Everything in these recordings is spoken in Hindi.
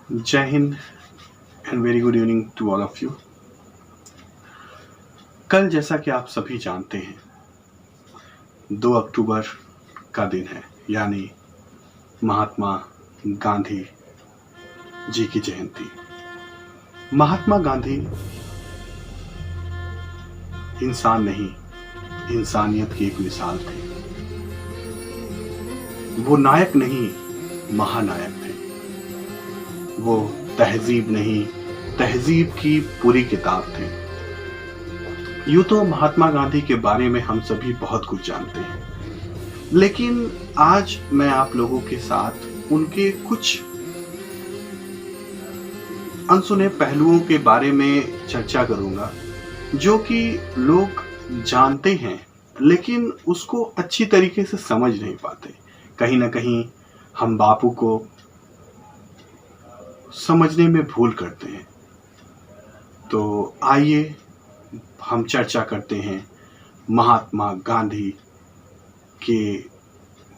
जय हिंद and very good evening to all of you. कल जैसा कि आप सभी जानते हैं 2 अक्टूबर का दिन है, यानी महात्मा गांधी जी की जयंती। महात्मा गांधी इंसान नहीं, इंसानियत की एक मिसाल थे। वो नायक नहीं, महानायक थे। वो तहजीब नहीं, तहजीब की पूरी किताब थे। यूं तो महात्मा गांधी के बारे में हम सभी बहुत कुछ जानते हैं, लेकिन आज मैं आप लोगों के साथ उनके कुछ अनसुने पहलुओं के बारे में चर्चा करूंगा, जो कि लोग जानते हैं लेकिन उसको अच्छी तरीके से समझ नहीं पाते। कहीं ना कहीं हम बापू को समझने में भूल करते हैं। तो आइए हम चर्चा करते हैं महात्मा गांधी के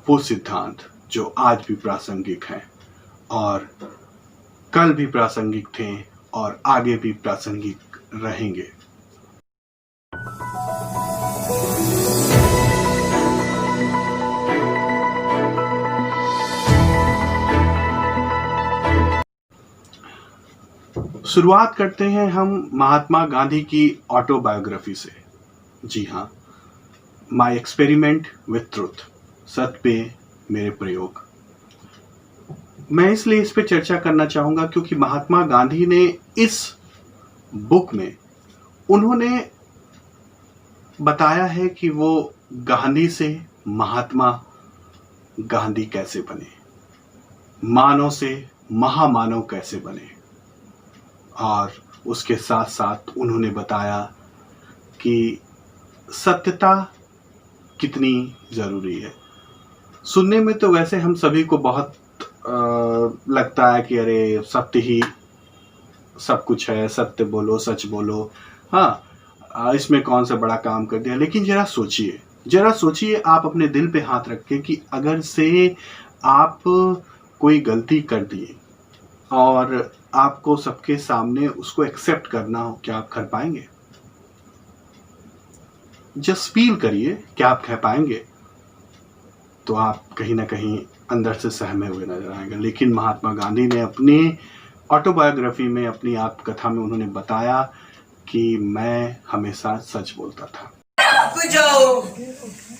वो सिद्धांत जो आज भी प्रासंगिक हैं और कल भी प्रासंगिक थे और आगे भी प्रासंगिक रहेंगे। शुरुआत करते हैं हम महात्मा गांधी की ऑटोबायोग्राफी से। जी हाँ, माई एक्सपेरिमेंट विथ ट्रुथ, सत्य पे मेरे प्रयोग। मैं इसलिए इस पे चर्चा करना चाहूंगा क्योंकि महात्मा गांधी ने इस बुक में उन्होंने बताया है कि वो गांधी से महात्मा गांधी कैसे बने, मानव से महामानव कैसे बने, और उसके साथ साथ उन्होंने बताया कि सत्यता कितनी जरूरी है। सुनने में तो वैसे हम सभी को बहुत लगता है कि अरे सत्य ही सब कुछ है, सत्य बोलो, सच बोलो, हाँ इसमें कौन सा बड़ा काम कर दिया। लेकिन जरा सोचिए आप अपने दिल पे हाथ रख के कि अगर से आप कोई गलती कर दिए और आपको सबके सामने उसको एक्सेप्ट करना हो, क्या आप कर पाएंगे? जस्ट फील करिए, क्या आप कह पाएंगे? तो आप कहीं ना कहीं अंदर से सहमे हुए नजर आएंगे। लेकिन महात्मा गांधी ने अपनी ऑटोबायोग्राफी में, अपनी आत्मकथा में उन्होंने बताया कि मैं हमेशा सच बोलता था। जाओ,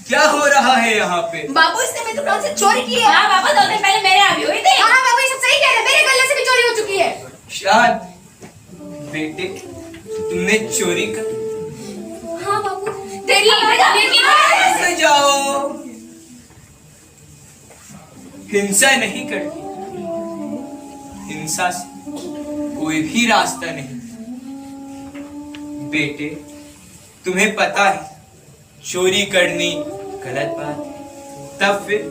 क्या हो रहा है यहाँ पे? बाबू इसने मेरे दुकान से चोरी की है। हाँ बाबा, 2 दिन पहले मेरे यहाँ भी हुई थी। हाँ बाबू, ये सब सही कह रहे हैं, मेरे गले से भी चोरी हो चुकी है। शाद बेटे, तुमने चोरी कर? हाँ बाबू, तेरी लेकिन जाओ, हिंसा नहीं करनी। हिंसा से कोई भी रास्ता नहीं। बेटे, तुम्हें पता है चोरी करनी गलत बात है, तब फिर?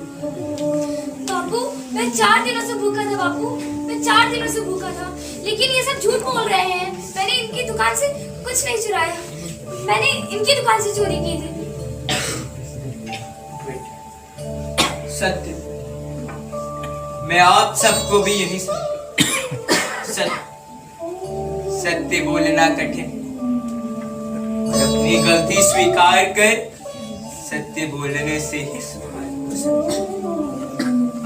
बाबू, मैं 4 दिनों से भूखा था। बाबू, मैं 4 दिनों से भूखा था, लेकिन ये सब झूठ बोल रहे हैं। मैंने इनकी दुकान से कुछ नहीं चुराया, मैंने इनकी दुकान से चोरी की थी। सत्य, मैं आप सबको भी यही सत्य बोलना कठिन, अपनी गलती स्वीकार कर सत्य बोलने से ही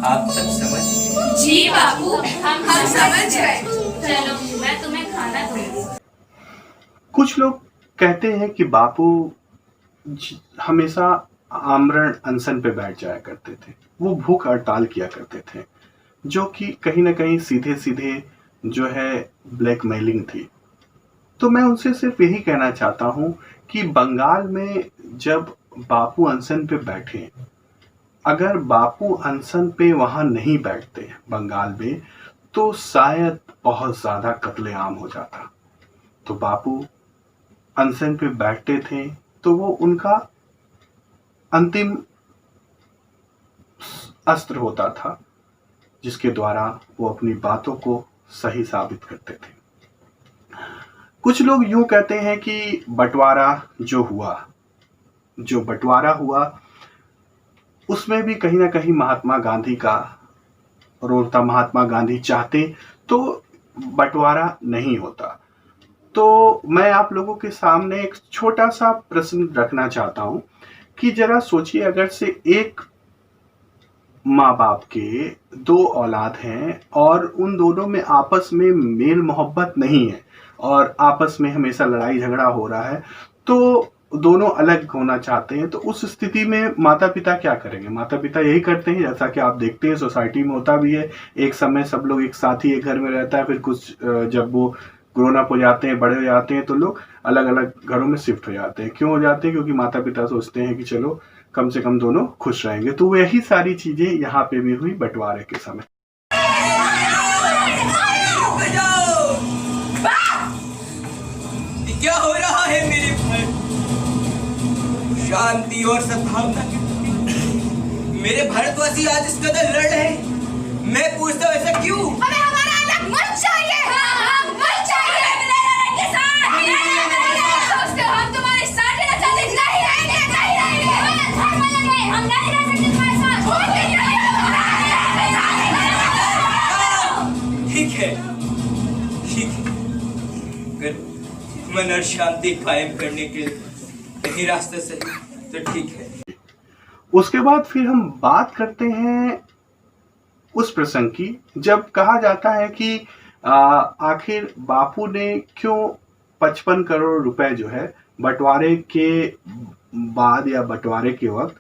आप सब समझ गए? जी बाबू, हम समझ गए। चलो मैं तुम्हें खाना दूंगी। कुछ लोग कहते हैं कि बापू हमेशा आमरण अनशन पे बैठ जाया करते थे, वो भूख हड़ताल किया करते थे, जो कि कहीं ना कहीं सीधे सीधे जो है ब्लैकमेलिंग थी। तो मैं उनसे सिर्फ यही कहना चाहता हूं कि बंगाल में जब बापू अनशन पे बैठे, अगर बापू अनशन पे वहां नहीं बैठते बंगाल में, तो शायद बहुत ज्यादा कत्लेआम हो जाता। तो बापू अनशन पे बैठते थे तो वो उनका अंतिम अस्त्र होता था, जिसके द्वारा वो अपनी बातों को सही साबित करते थे। कुछ लोग यूं कहते हैं कि बंटवारा हुआ उसमें भी कहीं ना कहीं महात्मा गांधी का रोल था। महात्मा गांधी चाहते तो बंटवारा नहीं होता। तो मैं आप लोगों के सामने एक छोटा सा प्रश्न रखना चाहता हूं कि जरा सोचिए, अगर से एक माँ बाप के दो औलाद हैं और उन दोनों में आपस में मेल मोहब्बत नहीं है और आपस में हमेशा लड़ाई झगड़ा हो रहा है, तो दोनों अलग होना चाहते हैं, तो उस स्थिति में माता पिता क्या करेंगे? माता पिता यही करते हैं, जैसा कि आप देखते हैं सोसाइटी में होता भी है। एक समय सब लोग एक साथ ही एक घर में रहता है, फिर कुछ जब वो ग्रोन अप हो जाते हैं, बड़े हो जाते हैं, तो लोग अलग अलग घरों में शिफ्ट हो जाते हैं। क्यों हो जाते हैं? क्योंकि माता पिता सोचते हैं कि चलो कम से कम दोनों खुश रहेंगे। तो वही सारी चीजें यहाँ पे भी हुई बंटवारे के समय। क्या हो रहा है मेरे घर? शांति और सद्भावना की मेरे भारतवासी आज इस कदर लड़ रहे हैं। मैं पूछता हूँ ऐसा क्यों? हमें हमारा अलग मुल्क चाहिए। हाँ, मुल्क चाहिए। सोचते हो हम तुम्हारे साथ रहना चाहते? नहीं रहेंगे, नहीं रहेंगे। धर्म अलग है, हम नहीं रह सकते तुम्हारे साथ। ठीक है, ठीक है। अगर मन और शांति कायम करने के यही रास्ता सही तो ठीक है। उसके बाद फिर हम बात करते हैं उस प्रसंग की जब कहा जाता है कि आखिर बापू ने क्यों 55 करोड़ रुपए जो है बंटवारे के बाद या बंटवारे के वक्त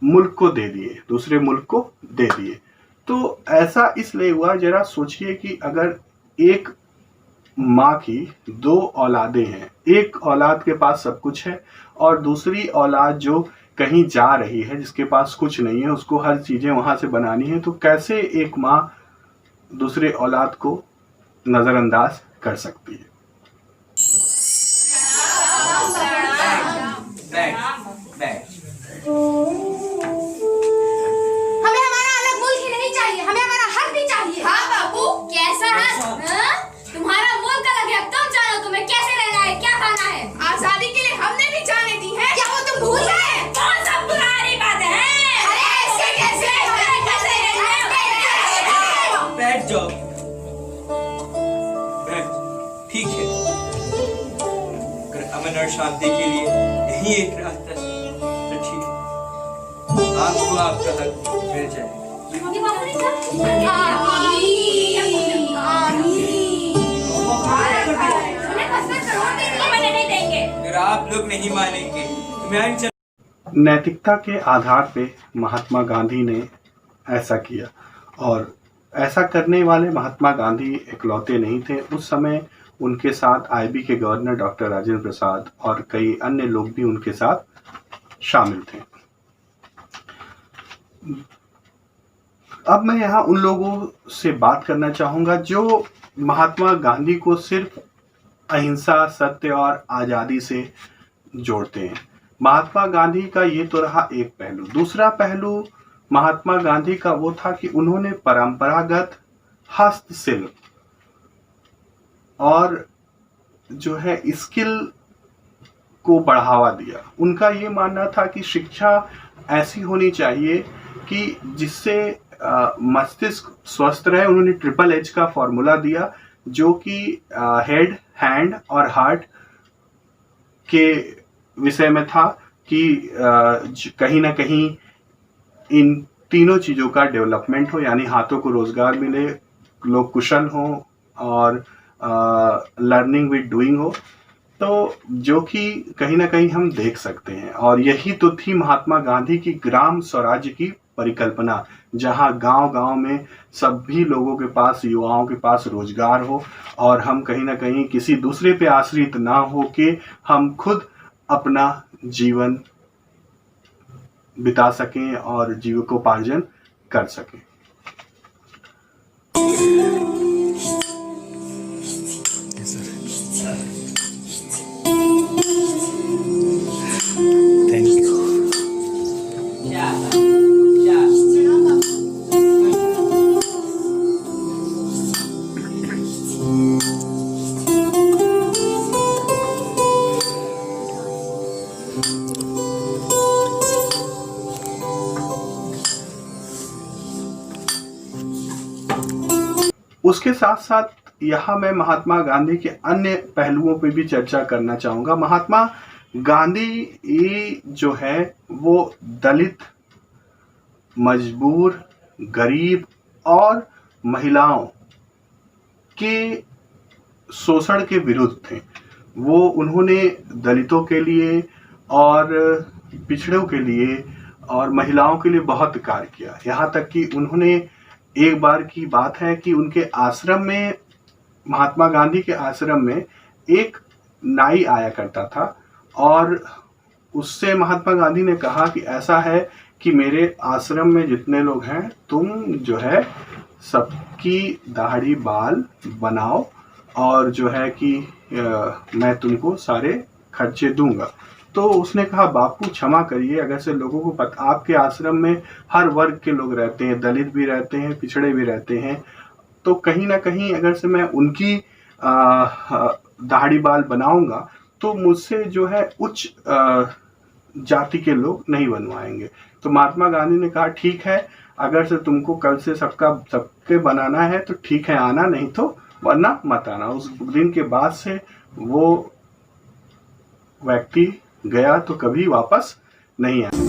मुल्क को दे दिए, दूसरे मुल्क को दे दिए। तो ऐसा इसलिए हुआ, जरा सोचिए कि अगर एक माँ की दो औलादें हैं, एक औलाद के पास सब कुछ है और दूसरी औलाद जो कहीं जा रही है, जिसके पास कुछ नहीं है, उसको हर चीजें वहां से बनानी है, तो कैसे एक माँ दूसरे औलाद को नजरअंदाज कर सकती है? हमें हमारा अलग मुल्क ही नहीं चाहिए, हमें हमारा हक भी चाहिए। हाँ बापू, कैसा हक? तुम्हारा मुल्क अलग है, तुम जानो तुम्हें कैसे रहना है, क्या खाना है। आजादी के लिए हमने भी जाने दी है। क्या वो तुम भूल गए? कौन सा पुरानी बात है? अरे ऐसे कैसे? बैठ जाओ, बैठ। ठीक है, अगर अमन और शांति के लिए यही एक रास्ता है तो ठीक है, आपको आपका हक मिल जाएगा। ये बापू ने कहा अगर आप लोग नहीं मानेंगे तो मैं नैतिकता के आधार पे महात्मा गांधी ने ऐसा किया, और ऐसा करने वाले महात्मा गांधी इकलौते नहीं थे। उस समय उनके साथ आईबी के गवर्नर डॉक्टर राजेंद्र प्रसाद और कई अन्य लोग भी उनके साथ शामिल थे। अब मैं यहाँ उन लोगों से बात करना चाहूंगा जो महात्मा गांधी को सिर्फ अहिंसा, सत्य और आजादी से जोड़ते हैं। महात्मा गांधी का ये तो रहा एक पहलू। दूसरा पहलू महात्मा गांधी का वो था कि उन्होंने परंपरागत हस्तशिल्प और जो है स्किल को बढ़ावा दिया। उनका ये मानना था कि शिक्षा ऐसी होनी चाहिए कि जिससे मस्तिष्क स्वस्थ रहे। उन्होंने ट्रिपल एच का फॉर्मूला दिया, जो कि हेड, हैंड और हार्ट के विषय में था कि कहीं ना कहीं इन तीनों चीज़ों का डेवलपमेंट हो, यानी हाथों को रोजगार मिले, लोग कुशल हों और लर्निंग विद डूइंग हो, तो जो कि कहीं ना कहीं हम देख सकते हैं। और यही तो थी महात्मा गांधी की ग्राम स्वराज्य की परिकल्पना, जहां गांव-गांव में सभी लोगों के पास, युवाओं के पास रोजगार हो और हम कहीं ना कहीं किसी दूसरे पे आश्रित ना हो के हम खुद अपना जीवन बिता सकें और जीविकोपार्जन कर सकें। Thank you. उसके साथ साथ यहाँ मैं महात्मा गांधी के अन्य पहलुओं पर भी चर्चा करना चाहूँगा। महात्मा गांधी ये जो है वो दलित, मजबूर, गरीब और महिलाओं के शोषण के विरुद्ध थे। वो उन्होंने दलितों के लिए और पिछड़ों के लिए और महिलाओं के लिए बहुत कार्य किया। यहाँ तक कि उन्होंने, एक बार की बात है कि उनके आश्रम में, महात्मा गांधी के आश्रम में एक नाई आया करता था और उससे महात्मा गांधी ने कहा कि ऐसा है कि मेरे आश्रम में जितने लोग हैं तुम जो है सबकी दाढ़ी बाल बनाओ और जो है कि मैं तुमको सारे खर्चे दूंगा। तो उसने कहा बापू क्षमा करिए, अगर से लोगों को पता, आपके आश्रम में हर वर्ग के लोग रहते हैं, दलित भी रहते हैं, पिछड़े भी रहते हैं, तो कहीं ना कहीं अगर से मैं उनकी दाढ़ी बाल बनाऊंगा तो मुझसे जो है उच्च जाति के लोग नहीं बनवाएंगे। तो महात्मा गांधी ने कहा ठीक है, अगर से तुमको कल से सबके बनाना है तो ठीक है आना, नहीं तो वरना मत आना। उस दिन के बाद से वो व्यक्ति गया तो कभी वापस नहीं आया।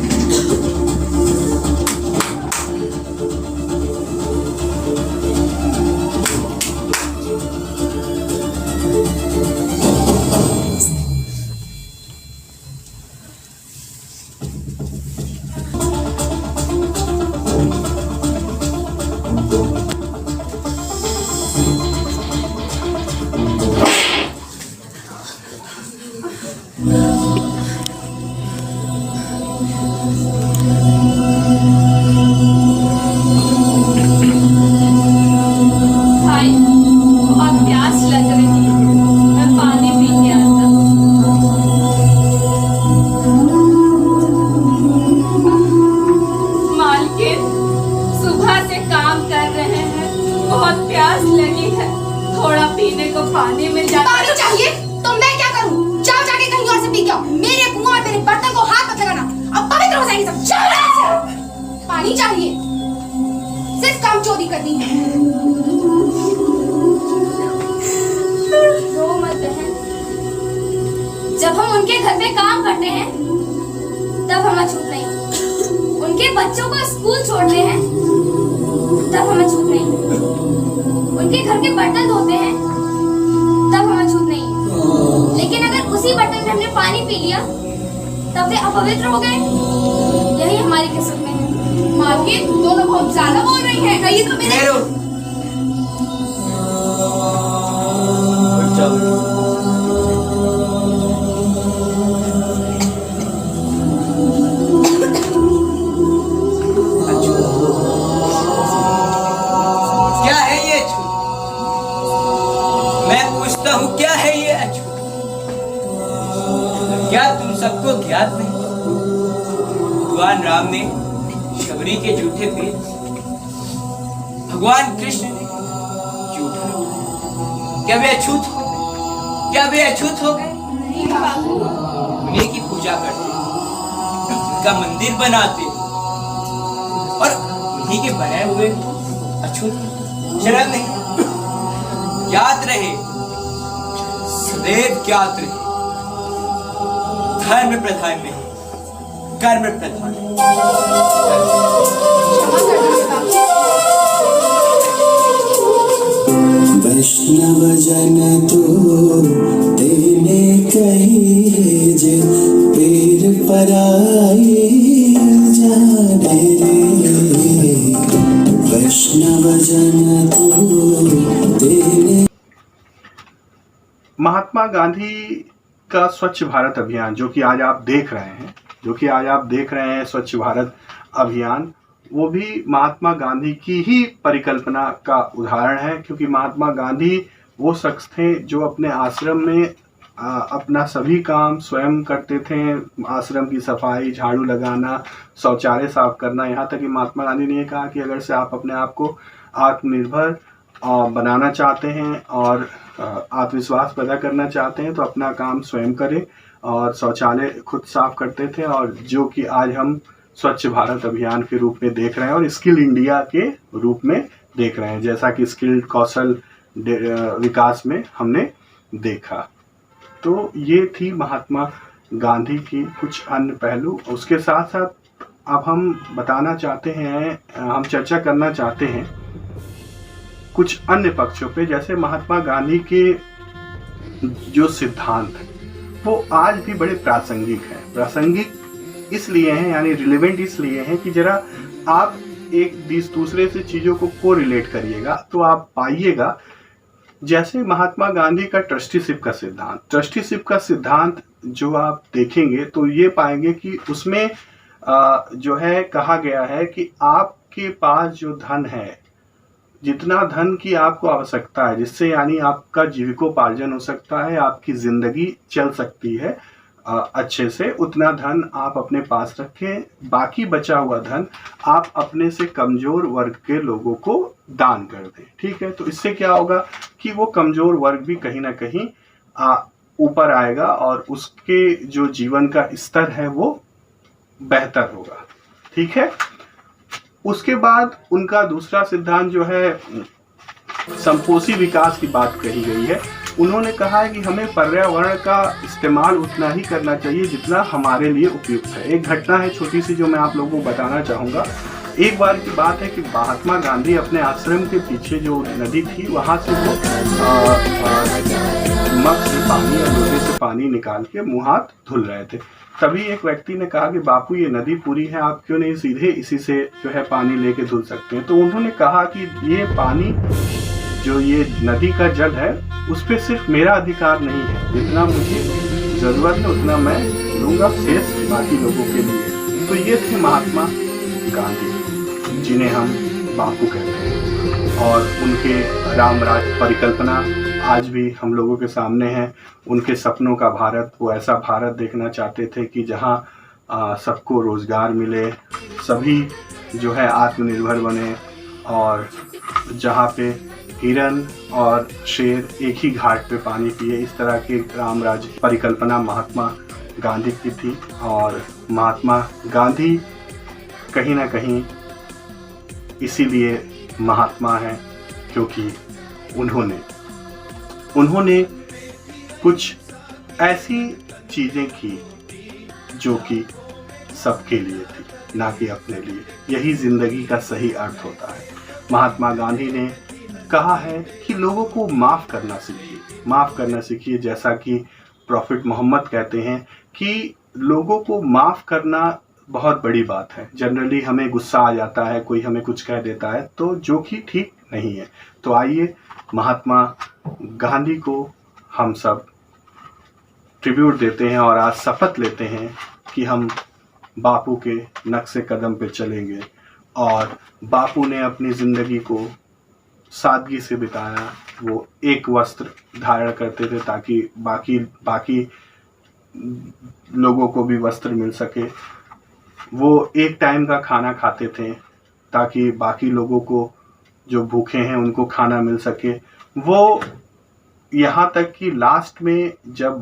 भाई बहुत प्यास लग रही है, मैं पानी पी के आता हूँ। मालकिन सुबह से काम कर रहे हैं, बहुत प्यास लगी है, थोड़ा पीने को पानी मिल जाए। पानी चाहिए तो मैं क्या करूं? जाओ जाके कहीं और से पी के आओ। मेरे कुआं और मेरे बर्तन को हाथ मत लगाना, अब पवित्र हो जाएंगे सब। जाओ यहाँ से। पानी चाहिए, सिर्फ काम चोरी करनी है। रो मत बहन, जब हम उनके घर पे काम करते हैं तब हमें छूट नहीं, उनके बच्चों को स्कूल छोड़ते हैं तब हमें छूट नहीं, उनके घर के बर्तन धोते हैं तब हमें छूट नहीं। लेकिन अगर उसी बर्तन में हमने पानी पी लिया तब वे अपवित्र हो गए, यही हमारी किस्मत में है। मालकिन दोनों बहुत ज्यादा बोल रही हैं, कहिए तो मेरे। उठ जाओ। क्या है ये अछूत? मैं पूछता हूँ क्या है ये अछूत? क्या तुम सबको ज्ञात नहीं? भगवान राम ने शबरी के जूठे पे, भगवान कृष्ण ने जूठा उठाया। क्या वे अछूत हो गए? क्या वे अछूत हो गए? उन्हीं की पूजा करते, उनका मंदिर बनाते और उन्हीं के बनाए हुए अछूत शरण नहीं। याद रहे, सदैव याद रहे, धर्म प्रधान नहीं, कर्म प्रधान। वैष्णव जन तो तेने कही है जे पीर पराई जाने रे। वैष्णव जन तो तेने। महात्मा गांधी का स्वच्छ भारत अभियान जो कि आज आप देख रहे हैं, स्वच्छ भारत अभियान, वो भी महात्मा गांधी की ही परिकल्पना का उदाहरण है। क्योंकि महात्मा गांधी वो शख्स थे जो अपने आश्रम में अपना सभी काम स्वयं करते थे। आश्रम की सफाई, झाड़ू लगाना, शौचालय साफ करना। यहाँ तक कि महात्मा गांधी ने कहा कि अगर से आप अपने आप को आत्मनिर्भर बनाना चाहते हैं और आत्मविश्वास पैदा करना चाहते हैं तो अपना काम स्वयं करें, और शौचालय खुद साफ करते थे। और जो कि आज हम स्वच्छ भारत अभियान के रूप में देख रहे हैं और स्किल इंडिया के रूप में देख रहे हैं, जैसा कि स्किल्ड कौशल विकास में हमने देखा। तो ये थी महात्मा गांधी की कुछ अन्य पहलू। उसके साथ साथ अब हम बताना चाहते हैं, हम चर्चा करना चाहते हैं कुछ अन्य पक्षों पे। जैसे महात्मा गांधी के जो सिद्धांत वो आज भी बड़े प्रासंगिक हैं। प्रासंगिक इसलिए हैं, यानी रिलेवेंट इसलिए हैं कि जरा आप एक दूसरे से चीज़ों को कोरिलेट करिएगा तो आप पाइएगा। जैसे महात्मा गांधी का ट्रस्टीशिप का सिद्धांत जो आप देखेंगे तो ये पाएंगे कि उसमें जो है कहा गया है कि आपके पास जो धन है, जितना धन की आपको आवश्यकता है, जिससे यानी आपका जीविकोपार्जन हो सकता है, आपकी जिंदगी चल सकती है अच्छे से, उतना धन आप अपने पास रखें। बाकी बचा हुआ धन आप अपने से कमजोर वर्ग के लोगों को दान कर दें। ठीक है, तो इससे क्या होगा कि वो कमजोर वर्ग भी कहीं ना कहीं ऊपर आएगा और उसके जो जीवन का स्तर है वो बेहतर होगा। ठीक है, उसके बाद उनका दूसरा सिद्धांत जो है संपोषी विकास की बात कही गई है। उन्होंने कहा है कि हमें पर्यावरण का इस्तेमाल उतना ही करना चाहिए जितना हमारे लिए उपयुक्त है। एक घटना है छोटी सी जो मैं आप लोगों को बताना चाहूँगा। एक बार की बात है कि महात्मा गांधी अपने आश्रम के पीछे जो नदी थी वहाँ से वो मग से पानी या लोटे से पानी निकाल के मुँह हाथ धुल रहे थे। तभी एक व्यक्ति ने कहा कि बापू ये नदी पूरी है, आप क्यों नहीं सीधे इसी से जो है पानी लेके धुल सकते हैं। तो उन्होंने कहा कि ये पानी जो ये नदी का जल है उस पर सिर्फ मेरा अधिकार नहीं है, जितना मुझे ज़रूरत है उतना मैं लूँगा, शेष बाकी लोगों के लिए। तो ये थे महात्मा गांधी, जिन्हें हम बापू कहते हैं, और उनके रामराज परिकल्पना आज भी हम लोगों के सामने है। उनके सपनों का भारत, वो ऐसा भारत देखना चाहते थे कि जहाँ सबको रोज़गार मिले, सभी जो है आत्मनिर्भर बने, और जहाँ पे हिरन और शेर एक ही घाट पे पानी पिए। इस तरह की रामराज परिकल्पना महात्मा गांधी की थी। और महात्मा गांधी कहीं ना कहीं इसीलिए महात्मा हैं क्योंकि उन्होंने कुछ ऐसी चीज़ें की जो कि सबके लिए थी, ना कि अपने लिए। यही ज़िंदगी का सही अर्थ होता है। महात्मा गांधी ने कहा है कि लोगों को माफ़ करना सीखिए, जैसा कि प्रॉफिट मोहम्मद कहते हैं कि लोगों को माफ़ करना बहुत बड़ी बात है। जनरली हमें गुस्सा आ जाता है, कोई हमें कुछ कह देता है, तो जो कि ठीक नहीं है। तो आइए महात्मा गांधी को हम सब ट्रिब्यूट देते हैं और आज शपथ लेते हैं कि हम बापू के नक्शे कदम पे चलेंगे। और बापू ने अपनी ज़िंदगी को सादगी से बिताया। वो एक वस्त्र धारण करते थे ताकि बाकी लोगों को भी वस्त्र मिल सके। वो एक टाइम का खाना खाते थे ताकि बाकी लोगों को जो भूखे हैं उनको खाना मिल सके। वो यहाँ तक कि लास्ट में जब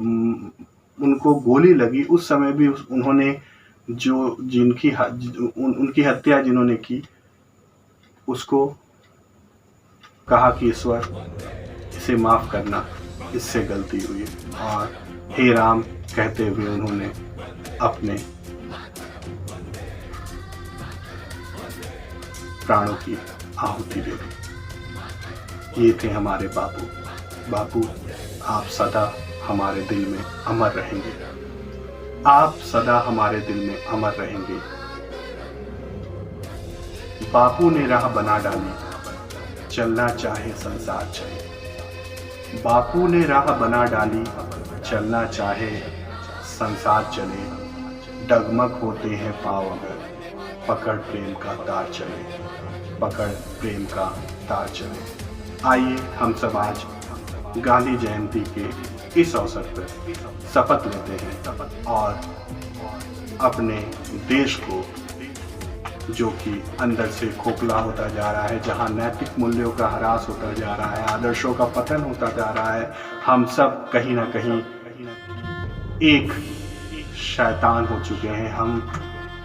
उनको गोली लगी उस समय भी उन्होंने उनकी हत्या जिन्होंने की उसको कहा कि ईश्वर इसे माफ़ करना, इससे गलती हुई, और हे राम कहते हुए उन्होंने अपने प्राणों की आहुति दे दी। ये थे हमारे बापू। आप सदा हमारे दिल में अमर रहेंगे। आप सदा हमारे दिल में अमर रहेंगे। बापू ने राह बना डाली, चलना चाहे संसार चले। बापू ने राह बना डाली, चलना चाहे संसार चले। डगमग होते हैं पाँव अगर पकड़ प्रेम का तार चले, पकड़ प्रेम का तार चले। आइए हम सब आज गांधी जयंती के इस अवसर पर शपथ लेते हैं और अपने देश को, जो कि अंदर से खोखला होता जा रहा है, जहां नैतिक मूल्यों का ह्रास होता जा रहा है, आदर्शों का पतन होता जा रहा है, हम सब कहीं ना कहीं एक शैतान हो चुके हैं। हम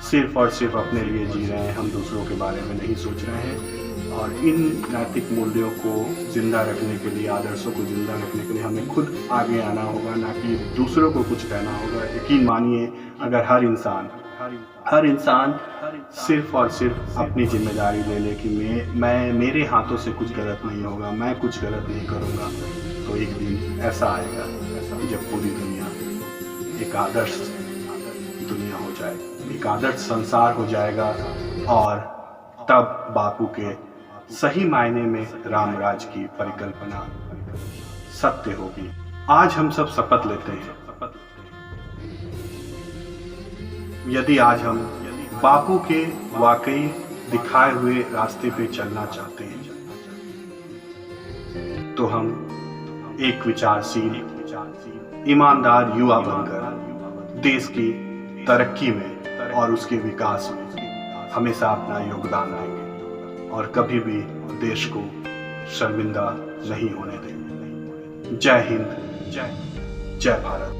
सिर्फ और सिर्फ अपने लिए जी रहे हैं, हम दूसरों के बारे में नहीं सोच रहे हैं। और इन नैतिक मूल्यों को जिंदा रखने के लिए, आदर्शों को जिंदा रखने के लिए हमें खुद आगे आना होगा, ना कि दूसरों को कुछ कहना होगा। यकीन मानिए, अगर हर इंसान सिर्फ और सिर्फ अपनी जिम्मेदारी ले ले कि मैं मेरे हाथों से कुछ गलत नहीं होगा, मैं कुछ गलत नहीं करूँगा, तो एक दिन ऐसा आएगा जब पूरी दुनिया एक आदर्श दुनिया हो जाए, एक आदर्श संसार हो जाएगा, और तब बापू के सही मायने में रामराज की परिकल्पना सत्य होगी। आज हम सब शपथ लेते हैं, यदि आज हम बापू के वाकई दिखाए हुए रास्ते पे चलना चाहते हैं, तो हम एक विचारशील, ईमानदार युवा बनकर देश की तरक्की में और उसके विकास में हमेशा अपना योगदान देंगे और कभी भी देश को शर्मिंदा नहीं होने देंगे। जय हिंद, जय भारत।